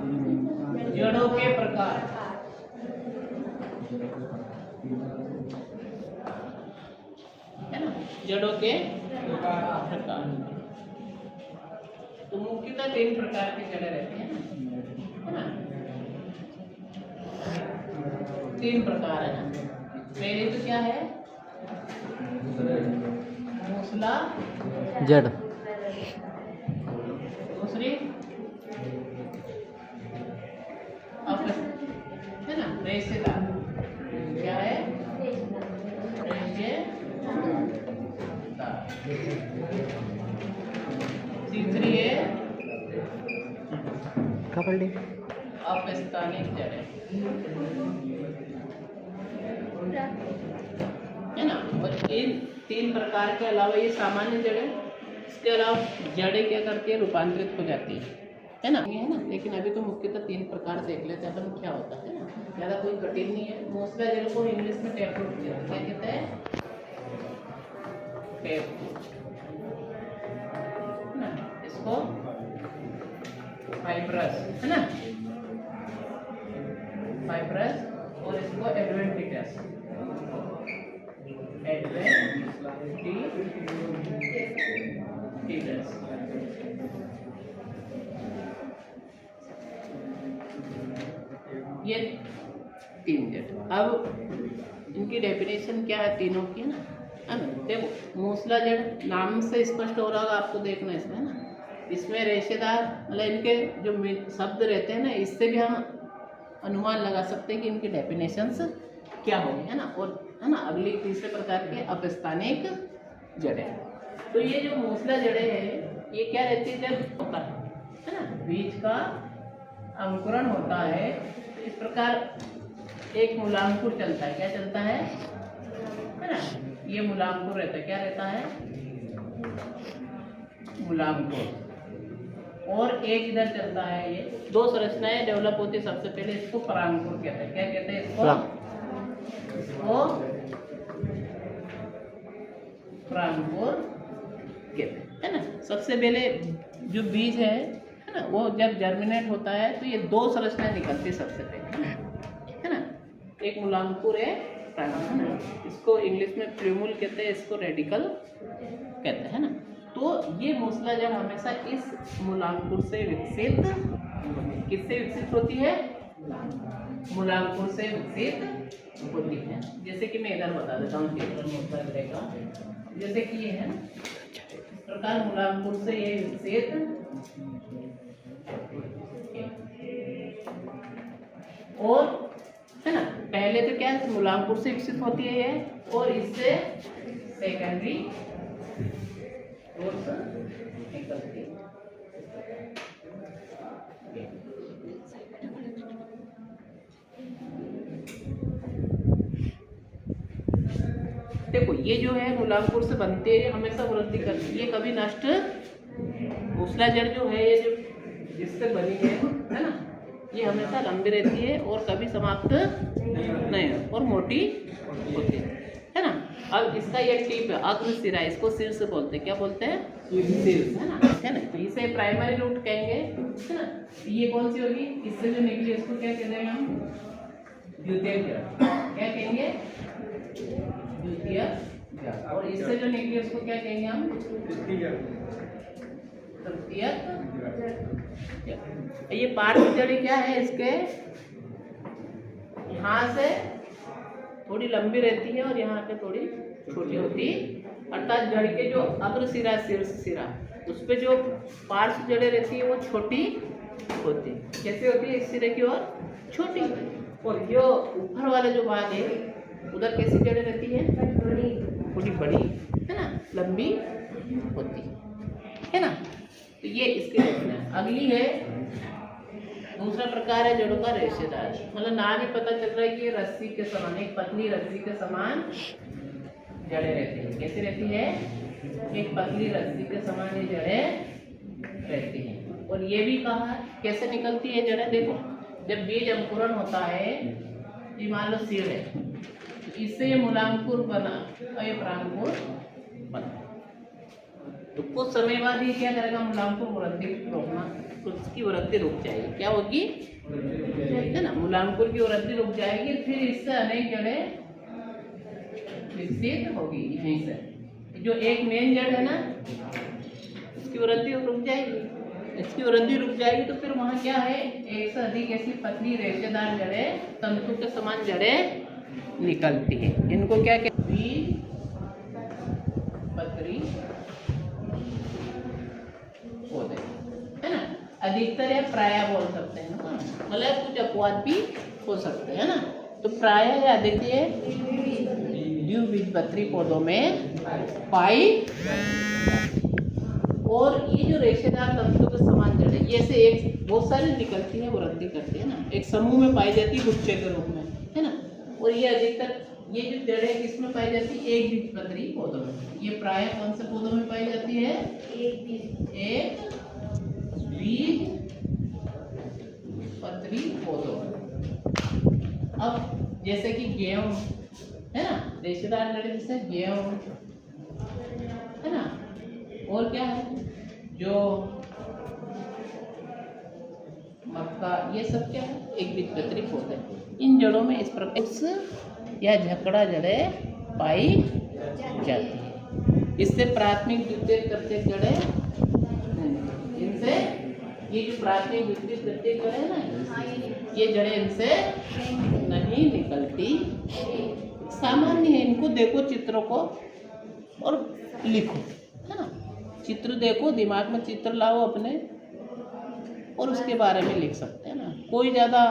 जड़ों के प्रकार। है ना, जड़ों के प्रकार। तो मुख्यतः 3 प्रकार की जड़ें रहती हैं, है ना। 3 प्रकार है ना। पहले तो क्या है, मूसला जड़। दूसरी है ना, रेशेदार। क्या है, रेशेदार। तीसरी है अपस्थानिक जड़ें, है ना। और इन 3 प्रकार के अलावा ये सामान्य जड़ें, इसके अलावा जड़ें क्या करती है, रूपांतरित हो जाती है ना, ये है ना। लेकिन अभी तो मुख्यतः 3 प्रकार देख लेते हैं अपन क्या होता है ना, ज़्यादा कोई कठिन नहीं है। मूसला जड़ को इंग्लिश में टैपरूट क्या कहते हैं, टैपरूट, है ना। इसको फाइब्रस, है ना, फाइब्रस, और इसको एडवेंटिटस, एडवेंटिटस। ये 3 जड़। अब इनकी डेफिनेशन क्या है तीनों की, है ना। देखो, मूसला जड़ नाम से स्पष्ट हो रहा होगा आपको, देखना इसमें, है ना। इसमें रेशेदार, मतलब इनके जो शब्द रहते हैं ना, इससे भी हम अनुमान लगा सकते हैं कि इनकी डेफिनेशंस क्या होगी, है ना। और है ना, अगली तीसरे प्रकार के अपस्थानिक जड़ें। तो ये जो मूसला जड़ें है, ये क्या रहती है, जब होता है ना, बीज का अंकुरण होता है, तो इस प्रकार एक मूलांकुर चलता है। क्या चलता है ना, ये मूलांकुर रहता है। क्या रहता है, मूलांकुर। और एक इधर चलता है, ये 2 संरचनाएं डेवलप होती है। सबसे पहले इसको परांकुर कहते हैं। क्या कहते हैं इसको, परांकुर कहते हैं, है ना। सबसे पहले जो बीज है ना, वो जब जर्मिनेट होता है तो ये 2 संरचनाएं निकलती है सबसे पहले, है ना। एक मूलांकुर है, है ना। इसको इंग्लिश में प्लूमुल कहते हैं, इसको रेडिकल कहते हैं, है ना। तो ये मूसला जड़ हमेशा इस मूलांकुर से विकसित, किससे विकसित होती है, मूलांकुर से विकसित होती है। जैसे कि मैं इधर बता देता हूँ मूसला जड़ का, जैसे कि ये है, इस प्रकार मूलांकुर से ये विकसित, और है ना, पहले तो क्या मूलांकुर से विकसित होती है ये, और इससे सेकेंडरी निकलती है। देखो, ये जो है मूलांकुर से बनते हैं, हमेशा वृद्धि करती है, ये कभी नष्ट, मूसला जड़ जो है, ये जो जिससे बनी है ना, ये हमेशा लंबी रहती है और कभी समाप्त नहीं, और मोटी होती है ना। अब इसका ये टिप है, अग्र सिरा, इसको सिर से बोलते हैं। क्या बोलते हैं, सिर, है ना। तो इसे प्राइमरी रूट कहेंगे, है ना। ये कौन सी होगी, इससे जो निकली इसको क्या कहते हैं हम, द्वितीयक जड़। क्या कहेंगे, द्वितीयक जड़। और इससे जो निकली उसको क्या कहेंगे हम, तृतीयक जड़। ये पार्श्व जड़ क्या है, इसके यहाँ से थोड़ी लंबी रहती है और यहाँ पे थोड़ी छोटी होती है, अर्थात जड़ के जो अग्र सिरा, शीर्ष सिरा, उस पे जो पार्श्व जड़ें रहती है वो छोटी होती है। कैसे होती है, इस सिरे की ओर छोटी, और जो ऊपर वाला जो भाग है उधर कैसी जड़ें रहती है, थोड़ी बड़ी, है ना, लंबी होती है ना। तो ये इसकी रचना है। अगली है, दूसरा प्रकार है जड़ों का रेशेदार, मतलब नाम ही पता चल रहा है कि रस्सी के समान, एक पतली रस्सी के समान जड़ें रहती है। कैसी रहती है, एक पतली रस्सी के समान ये जड़ें रहती हैं। और ये भी कहा कैसे निकलती है जड़ें, देखो, जब बीज अंकुरण होता है, ये मान लो सीड है, इससे ये मूलांकुर बना और ये परांकुर बना, तो कुछ समय बाद ये क्या करेगा, मूलांकुर वृद्धि रोकना, उसकी वृद्धि रुक जाएगी। क्या होगी, है ना, मूलांकुर की वृद्धि रुक जाएगी। फिर इससे अनेक जड़ें विकसित होगी। यहीं से जो एक मेन जड़ है ना, उसकी वृद्धि रुक जाएगी। इसकी वृद्धि रुक जाएगी तो फिर वहाँ क्या है, एक से अधिक ऐसी पतली रेशेदार जड़ें, तंतु के समान जड़ें निकलती है। इनको क्या कहते हैं, बीजपत्री पौधे, है ना। अधिकतर या प्रायः बोल सकते हैं ना, मतलब कुछ अपवाद भी हो सकते हैं ना। तो प्रायः या अधिकतर द्विबीजपत्री पौधों में पाई, और ये जो रेशेदार तंतु के समान जड़ें, ये से एक बहुत सारी निकलती है, वृद्धि करती है ना, एक समूह में पाई जाती है, गुच्छे के रूप में, है ना। और ये अधिकतर ये जो जड़ें किसमें पाई जाती है, एक बीजपत्री पौधों में। ये प्रायः कौन से पौधों में पाई जाती है, एक बीजपत्री पौधों में। अब जैसे कि गेहूं है ना, रेशेदार जड़ें जैसे गेहूं है ना, और क्या है, जो मक्का, ये सब क्या है, एक बीजपत्री पौधे। इन जड़ों में इस प्रकार या झकड़ा जड़ें पाई जाती है। इससे प्राथमिक द्वितीयक तृतीयक जड़ें, इनसे ये जो प्राथमिक द्वितीयक तृतीयक जड़ें ना, ये जड़ें इनसे नहीं निकलती। सामान्य है, इनको देखो चित्रों को और लिखो, है ना। चित्र देखो, दिमाग में चित्र लाओ अपने, और उसके बारे में लिख सकते हैं ना। कोई ज़्यादा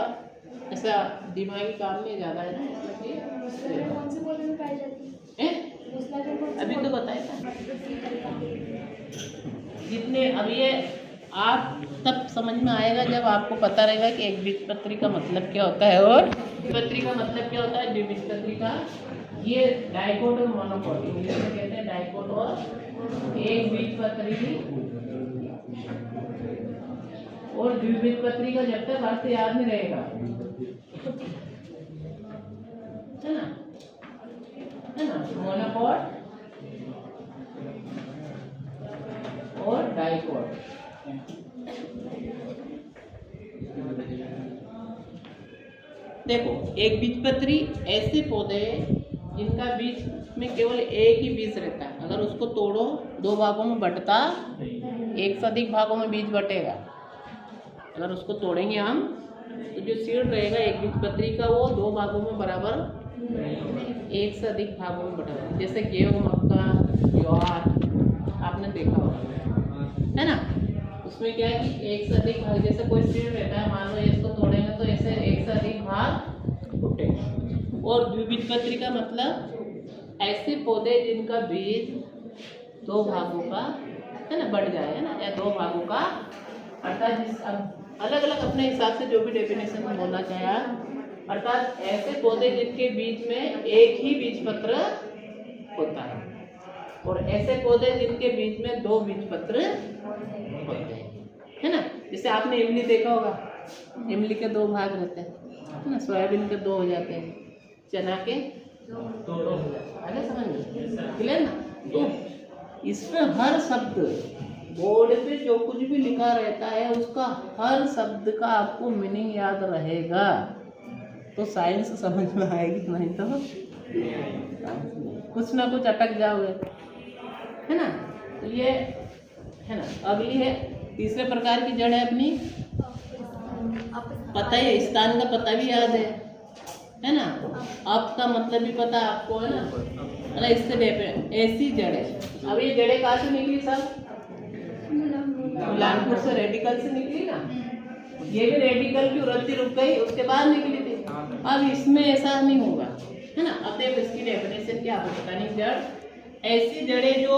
ऐसा दिमागी काम नहीं ज़्यादा है ना, इसलिए कौन से पौधे में पाई जाती है? अभी तो बताया था। जितने अब ये आप तब समझ में आएगा जब आपको पता रहेगा कि एक बीजपत्री का मतलब क्या होता है और द्विबीजपत्री का मतलब क्या होता है। द्विबीजपत्री का ये डाइकोट और मोनोकोट, इंग्लिश में कहते हैं डाइकोट और एक बीजपत्री, और द्विबीजपत्री का जब तक अर्थ याद नहीं रहेगा, है ना, मोनोकोट और डाइकोट। देखो, एक बीजपत्री ऐसे पौधे जिनका बीज में केवल एक ही बीज रहता है। अगर उसको तोड़ो, दो भागों में बंटता, एक से अधिक भागों में बीज बटेगा। अगर उसको तोड़ेंगे हम तो जो सीड रहेगा एक बीजपत्री का, वो दो भागों में बराबर, एक से अधिक भागों में बटेगा। जैसे गेहूं, मक्का, ज्वार आपने देखा होगा, है ना। उसमें क्या है कि एक से अधिक भाग, जैसे कोई सीड रहता है, मान लो इसको तोड़ेंगे तो ऐसे एक से अधिक भाग उठेगा। और द्विबीजपत्री का मतलब ऐसे पौधे जिनका बीज दो भागों का, है ना, बढ़ जाए, है ना, या दो भागों का, अर्थात जिस अलग अलग अपने हिसाब से जो भी डेफिनेशन में बोलना चाहे, अर्थात ऐसे पौधे जिनके बीज में एक ही बीजपत्र होता है, और ऐसे पौधे जिनके बीज में दो बीजपत्र होते हैं, है ना। जैसे आपने इमली देखा होगा, इमली के दो भाग रहते हैं, है ना। सोयाबीन के दो हो जाते हैं, चना के दो हो जाते हैं, आगे समझ में क्लियर ना। तो इसमें हर शब्द बोर्ड पे जो कुछ भी लिखा रहता है, उसका हर शब्द का आपको मीनिंग याद रहेगा, तो साइंस समझ में आएगी, नहीं तो कुछ ना कुछ अटक जाओगे, है ना। तो ये है ना। अगली है तीसरे प्रकार की जड़ है अपनी, पता है, स्थान का पता भी याद है ना। अब का मतलब भी पता आपको, है ना, मतलब इससे ऐसी जड़ें। अब ये जड़ें कहाँ से निकली, सब मूलांकुर से, रेडिकल से निकली ना। ये भी रेडिकल की वृद्धि रुक गई, उसके बाद निकली थी। अब इसमें ऐसा नहीं होगा, है ना। अब देखो इसकी डेफिनेशन क्या है, पता नहीं। जड़ ऐसी जड़ें जो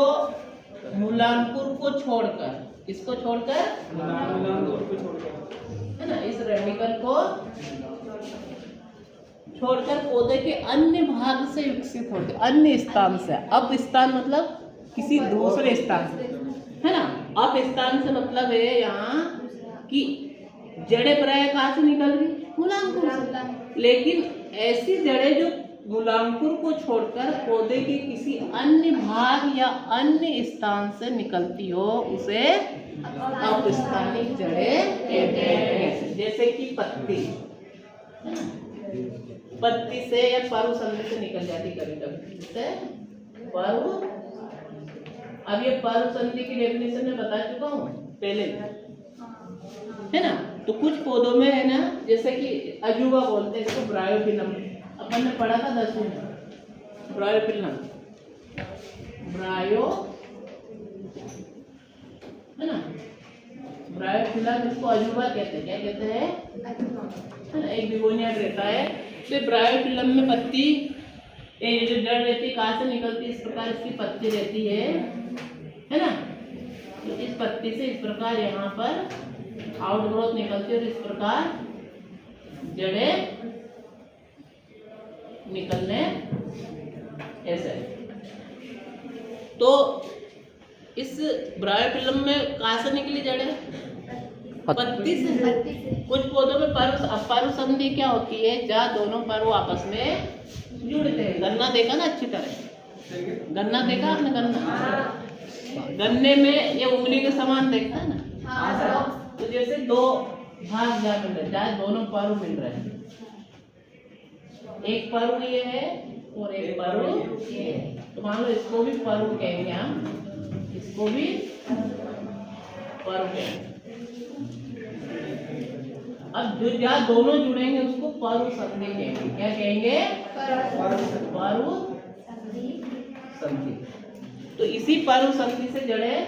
मूलांकुर को छोड़कर, किसको छोड़कर, मूलांकुर को छोड़कर, है ना, इस रेडिकल को छोड़कर पौधे के अन्य भाग से विकसित होते, अन्य स्थान से। अब स्थान मतलब किसी दूसरे स्थान से, है ना। अब स्थान से मतलब है यहाँ कि जड़ें प्रायः कहाँ से निकल रही, मूलांकुर से। लेकिन ऐसी जड़ें जो मूलांकुर को छोड़कर पौधे के किसी अन्य भाग या अन्य स्थान से निकलती हो उसे अपस्थानिक जड़ें कहते हैं। जैसे कि पत्ती, पत्ती से या परु संधि से निकल जाती कभी कभी, जिससे परु। अब ये परु संधि की डेफिनेशन में बता चुका हूँ पहले, है ना। तो कुछ पौधों में है ना, जैसे कि अजूबा बोलते हैं इसको, ब्रायोफिलम अपन ने पढ़ा था 10वीं में, ब्रायोफिलम, ब्रायो, है ना, ब्रायोफिलम, इसको अजूबा कहते हैं। क्या कहते हैं, है ना, एक बिगोनिया रहता है। तो ब्रायोफिलम में पत्ती, ये जो जड़ रहती है कहाँ से निकलती है, इस प्रकार इसकी पत्ती रहती है ना। तो इस पत्ती से इस प्रकार यहाँ पर आउटग्रोथ निकलती है और इस प्रकार जड़ें निकलने ऐसे। तो इस ब्रायोफिलम में कहाँ से निकली जड़ें, पत्ती से। कुछ पौधों में परु संधि क्या होती है, जहाँ दोनों परु आपस में जुड़ते हैं। गन्ना देखा ना अच्छी तरह, गन्ना देखा आपने, गन्ने में ये उंगली के समान देखता है ना। तो जैसे दो भाग जा मिल रहे, जहाँ दोनों परु मिल रहे हैं, एक परु ये है और एक परु ये है, तो मान लो इसको भी परु कहेंगे हम, इसको भी परु कहेंगे। अब जो जहाँ दोनों जुड़ेंगे उसको परु संधि कहेंगे। क्या कहेंगे, परु संधि। तो इसी परु संधि से जड़ें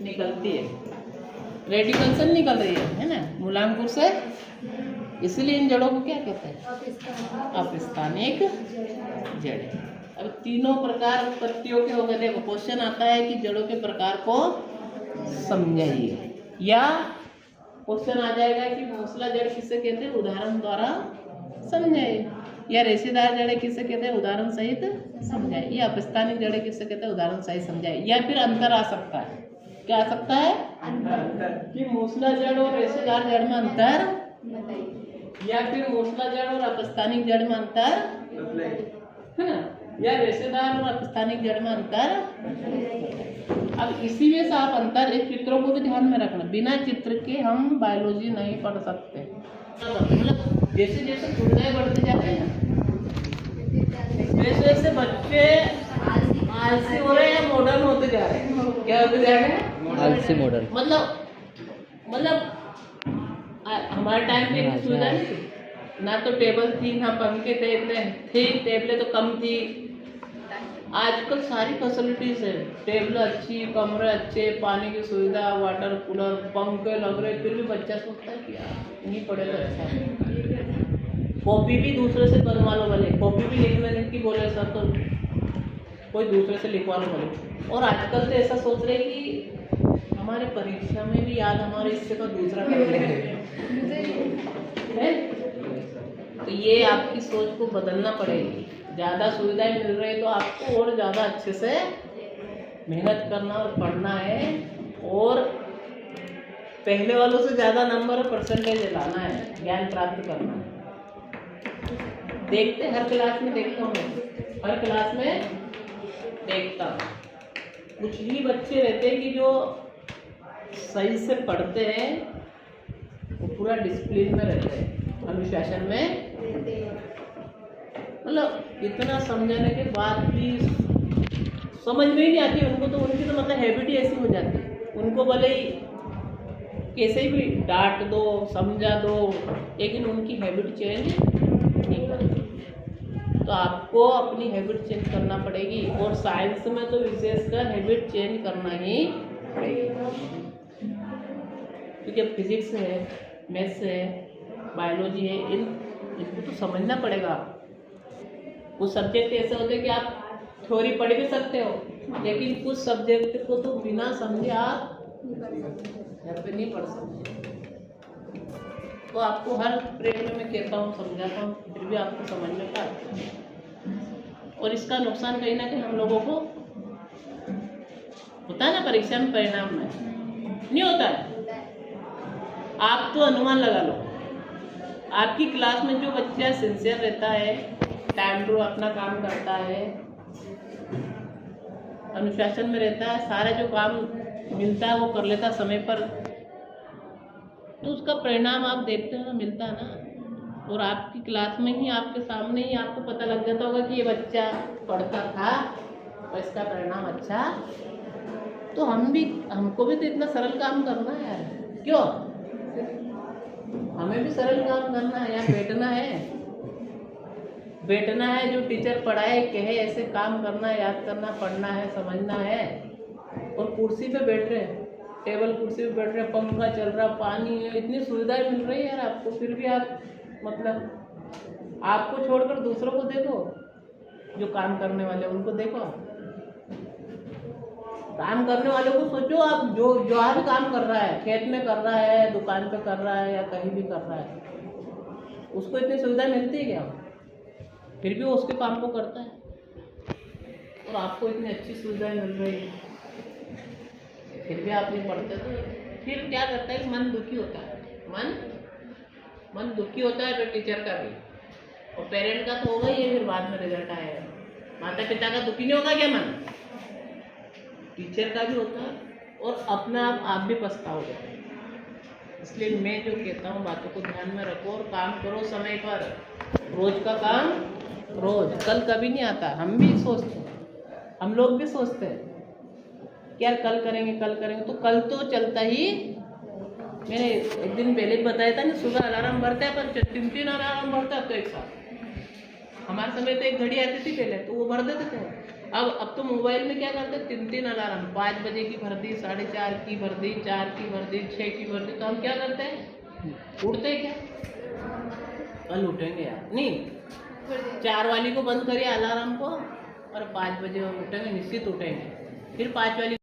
निकलती है, रेडिकल से निकल रही है ना, मूलांकुर से। इसलिए इन जड़ों को क्या कहते हैं, अपस्थानिक जड़ें। अब तीनों प्रकार पत्तियों के हो गए। देखो क्वेश्चन आता है कि जड़ों के प्रकार को समझाइए, या क्वेश्चन आ जाएगा कि मूसला जड़ किसे कहते हैं, उदाहरण द्वारा समझाइए, या रेशेदार जड़ें किसे कहते हैं, उदाहरण सहित समझाइए, या अपस्थानिक जड़ें किसे कहते हैं, उदाहरण सहित समझाइए। या फिर अंतर आ सकता है, क्या आ सकता है, अंतर, कि मूसला जड़ और रेशेदार जड़ में अंतर, या फिर मूसला जड़ और अपस्थानिक जड़ में अंतर, है ना, या रेशेदार और अपस्थानिक जड़ में अंतर। अब इसी में से आप अंतर, एक चित्रों को भी ध्यान में रखना, बिना चित्र के हम बायोलॉजी नहीं पढ़ सकते। मतलब जैसे जैसे सुविधाएं बढ़ते जाते हैं, वैसे वैसे बच्चे आलसी हो रहे हैं, मॉडर्न होते जा रहे हैं। क्या होते जा रहे हैं, आलसी मॉडर्न। मतलब हमारे टाइम पे इतनी सुविधा नहीं थी, ना तो टेबल थी, ना पंखे थे, टेबलें तो कम थी। आजकल सारी फैसिलिटीज है, टेबल अच्छी, कमरे अच्छे, पानी की सुविधा, वाटर कूलर, पंखे लग रहे, फिर भी बच्चा सोचता है कि यार नहीं पढ़े तो अच्छा है। कॉपी भी दूसरे से बनवा लो बोले, कॉपी भी लिखने की बोले सर तो कोई दूसरे से लिखवा लो बोले। और आजकल तो ऐसा सोच रहे कि हमारे परीक्षा में भी याद हमारे इससे तो दूसरा कर लेंगे। तो ये आपकी सोच को बदलना पड़ेगी। ज़्यादा सुविधाएं मिल रही तो आपको और ज़्यादा अच्छे से मेहनत करना और पढ़ना है, और पहले वालों से ज़्यादा नंबर और परसेंटेज लाना है, ज्ञान प्राप्त करना है। देखते हर क्लास में देखता हूँ, हर क्लास में देखता हूँ। कुछ ही बच्चे रहते हैं कि जो सही से पढ़ते हैं, वो पूरा डिसिप्लिन में रहते हैं, अनुशासन में। मतलब इतना समझाने के बाद भी समझ में ही नहीं आती उनको, तो उनकी तो मतलब हैबिट ही ऐसी हो जाती है। उनको भले ही कैसे भी डांट दो, समझा दो, लेकिन उनकी हैबिट चेंज नहीं करती। तो आपको अपनी हैबिट चेंज करना पड़ेगी, और साइंस में तो विशेषकर हैबिट चेंज करना ही पड़ेगा। क्योंकि अब फिजिक्स है, मैथ्स है, बायोलॉजी है, इनको तो समझना पड़ेगा। कुछ सब्जेक्ट ऐसे होते हैं कि आप थ्योरी पढ़ भी सकते हो, लेकिन कुछ सब्जेक्ट को तो बिना समझे आप घर पे नहीं पढ़ सकते। तो आपको हर पीरियड में मैं कहता हूँ, समझाता हूँ, फिर भी आपको समझ में आता है। और इसका नुकसान कहीं ना कहीं हम लोगों को होता है ना, परीक्षा में परिणाम में नहीं होता है। आप तो अनुमान लगा लो, आपकी क्लास में जो बच्चा सिंसियर रहता है, टाइम टू अपना काम करता है, अनुशासन में रहता है, सारा जो काम मिलता है वो कर लेता है समय पर, तो उसका परिणाम आप देखते हो ना, मिलता है ना। और आपकी क्लास में ही, आपके सामने ही आपको पता लग जाता होगा कि ये बच्चा पढ़ता था और इसका परिणाम अच्छा। तो हमको भी तो इतना सरल काम करना है यार, क्यों? हमें भी सरल काम करना है यार, बैठना है, जो टीचर पढ़ाए कहे ऐसे काम करना है, याद करना, पढ़ना है, समझना है। और कुर्सी पे बैठ रहे हैं, टेबल कुर्सी पे बैठ रहे हैं, पंखा चल रहा, पानी है, इतनी सुविधाएं मिल रही है यार आपको, फिर भी आप मतलब आपको छोड़कर दूसरों को देखो, जो काम करने वाले उनको देखो, काम करने वालों को सोचो आप, जो आप काम कर रहा है, खेत में कर रहा है, दुकान पे कर रहा है या कहीं भी कर रहा है, उसको इतनी सुविधा मिलती है क्या? फिर भी वो उसके काम को करता है, और आपको इतनी अच्छी सुविधाएं मिल रही है, फिर भी आप नहीं पढ़ते, तो फिर क्या करता है? मन दुखी होता है, मन दुखी होता है, तो टीचर का भी और पेरेंट का तो होगा ही है, फिर बाद में रिजल्ट आएगा। माता पिता का दुखी नहीं होगा क्या मन? टीचर का भी होता है, और अपना आप भी पछताओगे। इसलिए मैं जो कहता हूँ, बातों को ध्यान में रखो और काम करो समय पर, रोज का काम रोज, कल कभी नहीं आता। हम भी सोचते हैं, हम लोग भी सोचते हैं कि यार कल करेंगे, तो कल तो चलता ही। मैंने एक दिन पहले ही बताया था ना, सुबह अलार्म भरते हैं अपन, 3 अलार्म भरता है तो एक साथ। हमारे समय तो एक घड़ी आती थी पहले, तो वो भर देते थे। अब तो मोबाइल में क्या करते हैं, 3 अलार्म, 5 बजे की भर दी, 4:30 की भर दी, 4 की भर दी, 6 की भर दी। तो हम क्या करते हैं, उठते क्या? कल उठेंगे यार, नहीं 4 वाली को बंद करिए अलार्म को, और 5 बजे उठेंगे, निश्चित उठेंगे। फिर 5 वाली